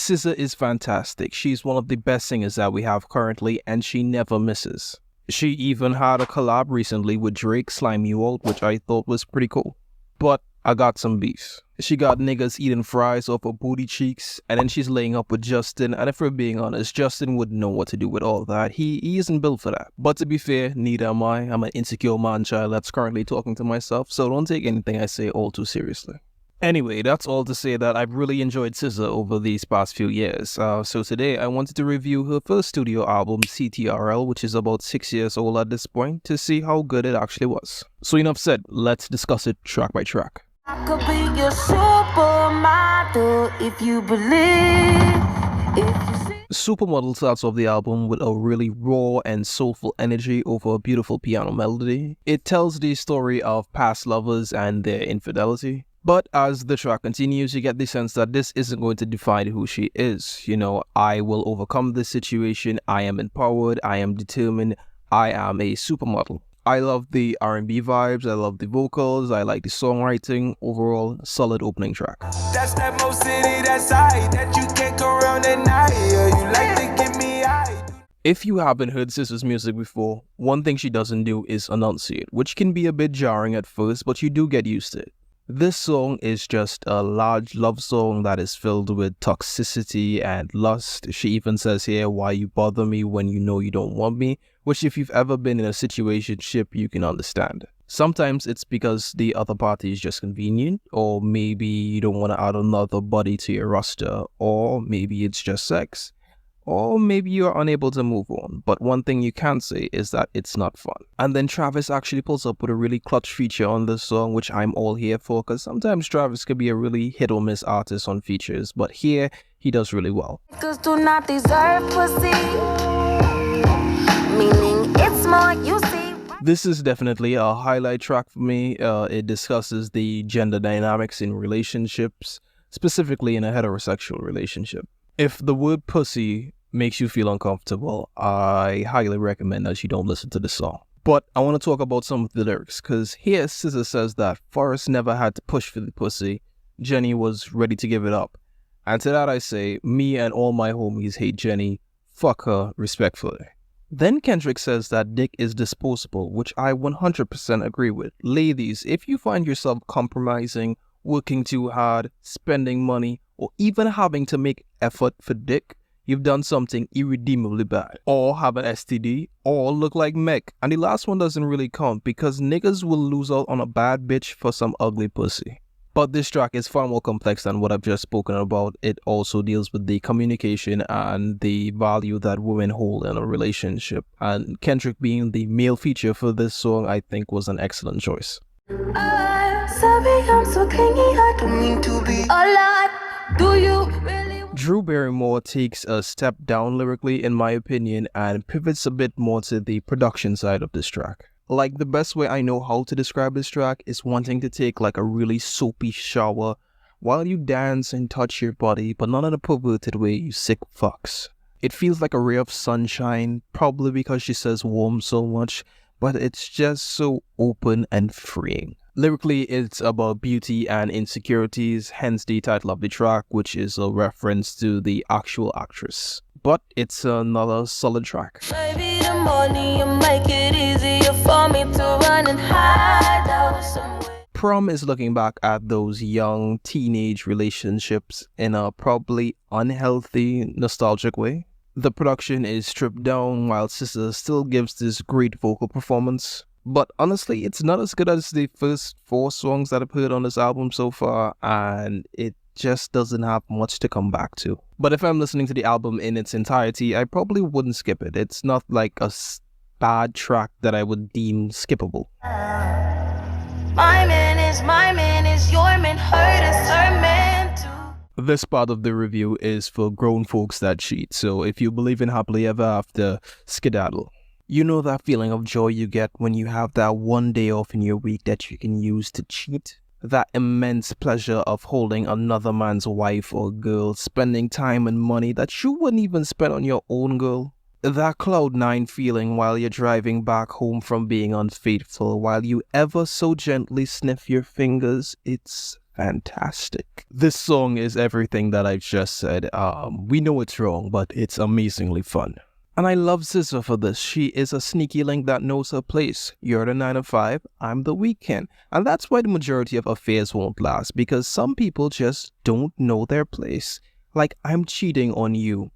SZA is fantastic. She's one of the best singers that we have currently, and she never misses. She even had a collab recently with Drake, Slime You Out, which I thought was pretty cool. But I got some beef. She got niggas eating fries off her booty cheeks, and then she's laying up with Justin, and if we're being honest, Justin wouldn't know what to do with all that. He isn't built for that. But to be fair, neither am I. I'm an insecure man child that's currently talking to myself, so don't take anything I say all too seriously. Anyway, that's all to say that I've really enjoyed SZA over these past few years. So today I wanted to review her first studio album, CTRL, which is about 6 years old at this point, to see how good it actually was. So enough said, let's discuss it track by track. I could be your supermodel if you believe. Supermodel starts off the album with a really raw and soulful energy over a beautiful piano melody. It tells the story of past lovers and their infidelity. But as the track continues, you get the sense that this isn't going to define who she is. You know, I will overcome this situation, I am empowered, I am determined, I am a supermodel. I love the R&B vibes, I love the vocals, I like the songwriting. Overall, solid opening track. That's that most city, that side that you can't go around at night. You like to get me high. If you haven't heard SZA's music before, one thing she doesn't do is enunciate, which can be a bit jarring at first, but you do get used to it. This song is just a large love song that is filled with toxicity and lust. She even says here, why you bother me when you know you don't want me, which if you've ever been in a situationship, you can understand. Sometimes it's because the other party is just convenient, or maybe you don't want to add another body to your roster, or maybe it's just sex. Or maybe you're unable to move on, but one thing you can say is that it's not fun. And then Travis actually pulls up with a really clutch feature on this song, which I'm all here for, because sometimes Travis could be a really hit or miss artist on features, but here he does really well. Niggas do not deserve pussy, meaning it's more you see. This is definitely a highlight track for me. It discusses the gender dynamics in relationships, specifically in a heterosexual relationship. If the word pussy makes you feel uncomfortable, I highly recommend that you don't listen to this song. But I want to talk about some of the lyrics, because here SZA says that Forrest never had to push for the pussy, Jenny was ready to give it up. And to that I say, me and all my homies hate Jenny, fuck her respectfully. Then Kendrick says that dick is disposable, which I 100% agree with. Ladies, if you find yourself compromising, working too hard, spending money, or even having to make effort for dick, you've done something irredeemably bad. Or have an STD, or look like Meg. And the last one doesn't really count because niggas will lose out on a bad bitch for some ugly pussy. But this track is far more complex than what I've just spoken about. It also deals with the communication and the value that women hold in a relationship. And Kendrick being the male feature for this song, I think was an excellent choice. Sorry, I'm so clingy, I don't mean to be a lot. Do you really? Drew Barrymore takes a step down lyrically in my opinion and pivots a bit more to the production side of this track. Like, the best way I know how to describe this track is wanting to take like a really soapy shower while you dance and touch your body, but not in a perverted way, you sick fucks. It feels like a ray of sunshine, probably because she says warm so much, but it's just so open and freeing. Lyrically, it's about beauty and insecurities, hence the title of the track, which is a reference to the actual actress. But it's another solid track. Maybe the money you make it easier for me to run and hide out somewhere. Prom is looking back at those young teenage relationships in a probably unhealthy, nostalgic way. The production is stripped down while SZA still gives this great vocal performance. But honestly, it's not as good as the first 4 songs that I've heard on this album so far, and it just doesn't have much to come back to. But if I'm listening to the album in its entirety, I probably wouldn't skip it. It's not like a bad track that I would deem skippable. My man is your man, hurt is her man too. This part of the review is for grown folks that cheat, so if you believe in happily ever after, skedaddle. You know that feeling of joy you get when you have that one day off in your week that you can use to cheat? That immense pleasure of holding another man's wife or girl, spending time and money that you wouldn't even spend on your own girl? That cloud9 feeling while you're driving back home from being unfaithful, while you ever so gently sniff your fingers, it's fantastic. This song is everything that I've just said. We know it's wrong, but it's amazingly fun. And I love SZA for this. She is a sneaky link that knows her place. You're the 9 to 5, I'm the weekend. And that's why the majority of affairs won't last, because some people just don't know their place. Like, I'm cheating on you,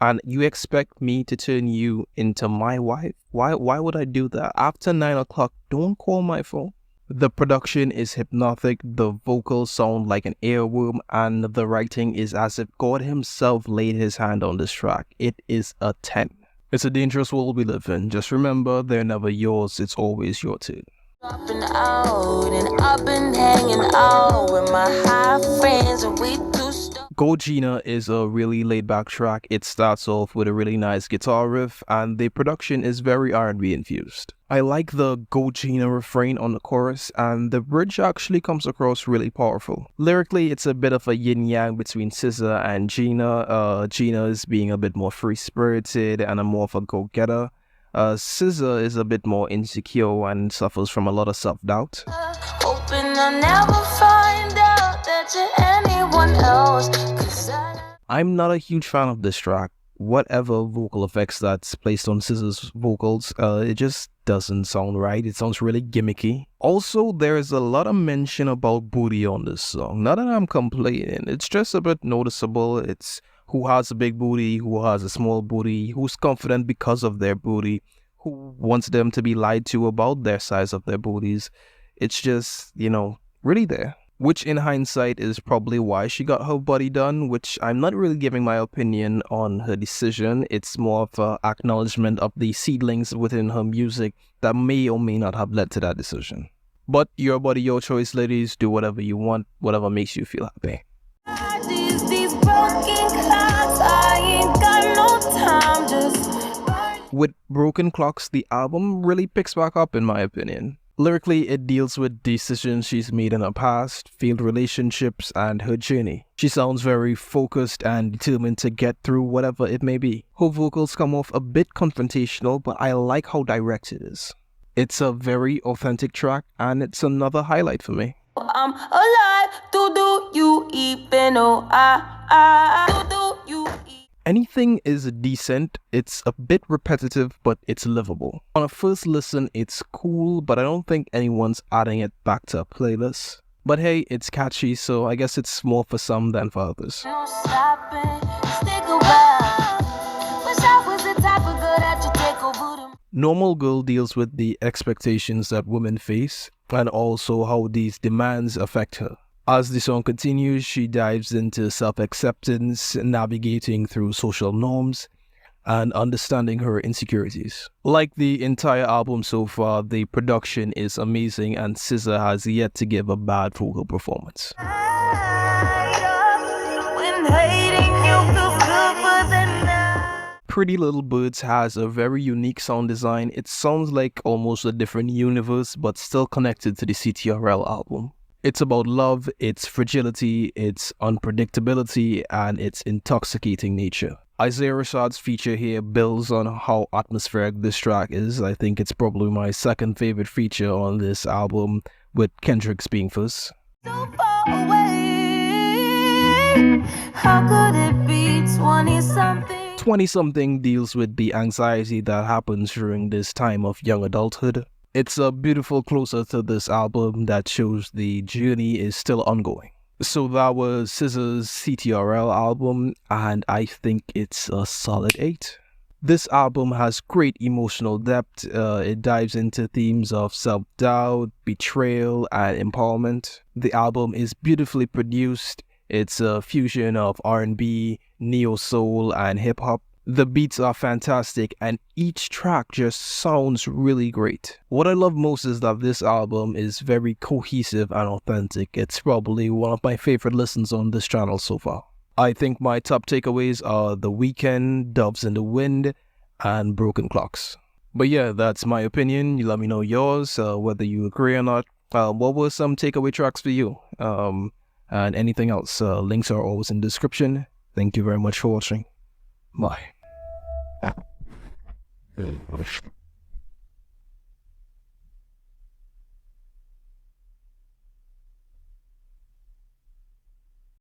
and you expect me to turn you into my wife? Why would I do that? After 9 o'clock, don't call my phone. The production is hypnotic, the vocals sound like an earworm, and the writing is as if God himself laid his hand on this track. It is a 10. It's a dangerous world we live in. Just remember, they're never yours, it's always your turn. Dropping out, and I've been hanging out with my high friends, and we do stuff. Go Gina is a really laid-back track. It starts off with a really nice guitar riff, and the production is very R&B infused. I like the Go Gina refrain on the chorus, and the bridge actually comes across really powerful. Lyrically, it's a bit of a yin-yang between SZA and Gina. Gina is being a bit more free-spirited and more of a go-getter. SZA is a bit more insecure and suffers from a lot of self-doubt. Hoping I'll never find out that you're anyone else, 'cause I'm not a huge fan of this track. Whatever vocal effects that's placed on SZA's vocals, it just doesn't sound right. It sounds really gimmicky. Also, there's a lot of mention about booty on this song. Not that I'm complaining, it's just a bit noticeable. It's who has a big booty, who has a small booty, who's confident because of their booty, who wants them to be lied to about their size of their booties. It's just, really there. Which in hindsight is probably why she got her body done, which I'm not really giving my opinion on her decision. It's more of an acknowledgement of the seedlings within her music that may or may not have led to that decision. But your body, your choice, ladies. Do whatever you want, whatever makes you feel happy. these broken clocks, I ain't got no time, just With Broken Clocks, the album really picks back up in my opinion. Lyrically, it deals with decisions she's made in her past, failed relationships, and her journey. She sounds very focused and determined to get through whatever it may be. Her vocals come off a bit confrontational, but I like how direct it is. It's a very authentic track, and it's another highlight for me. I'm alive. Do you even know do you Anything is decent. It's a bit repetitive, but it's livable. On a first listen, it's cool, but I don't think anyone's adding it back to a playlist. But hey, it's catchy, so I guess it's more for some than for others. no stopping, stick around. Wish I was the type of girl that you take over them. Normal Girl deals with the expectations that women face and also how these demands affect her. As the song continues, she dives into self-acceptance, navigating through social norms, and understanding her insecurities. Like the entire album so far, the production is amazing and SZA has yet to give a bad vocal performance. When hating you feels good for the night. Pretty Little Birds has a very unique sound design. It sounds like almost a different universe, but still connected to the CTRL album. It's about love, its fragility, its unpredictability, and its intoxicating nature. Isaiah Rashad's feature here builds on how atmospheric this track is. I think it's probably my second favorite feature on this album, with Kendrick's being first. So far away. How could it be 20-something? 20-something deals with the anxiety that happens during this time of young adulthood. It's a beautiful closer to this album that shows the journey is still ongoing. So that was SZA's CTRL album, and I think it's a solid 8. This album has great emotional depth. It dives into themes of self-doubt, betrayal, and empowerment. The album is beautifully produced. It's a fusion of R&B, neo-soul, and hip-hop. The beats are fantastic and each track just sounds really great. What I love most is that this album is very cohesive and authentic. It's probably one of my favorite listens on this channel so far. I think my top takeaways are The Weeknd, Doves in the Wind, and Broken Clocks. But yeah, that's my opinion. You let me know yours, whether you agree or not. What were some takeaway tracks for you? And anything else. Links are always in the description. Thank you very much for watching. Bye.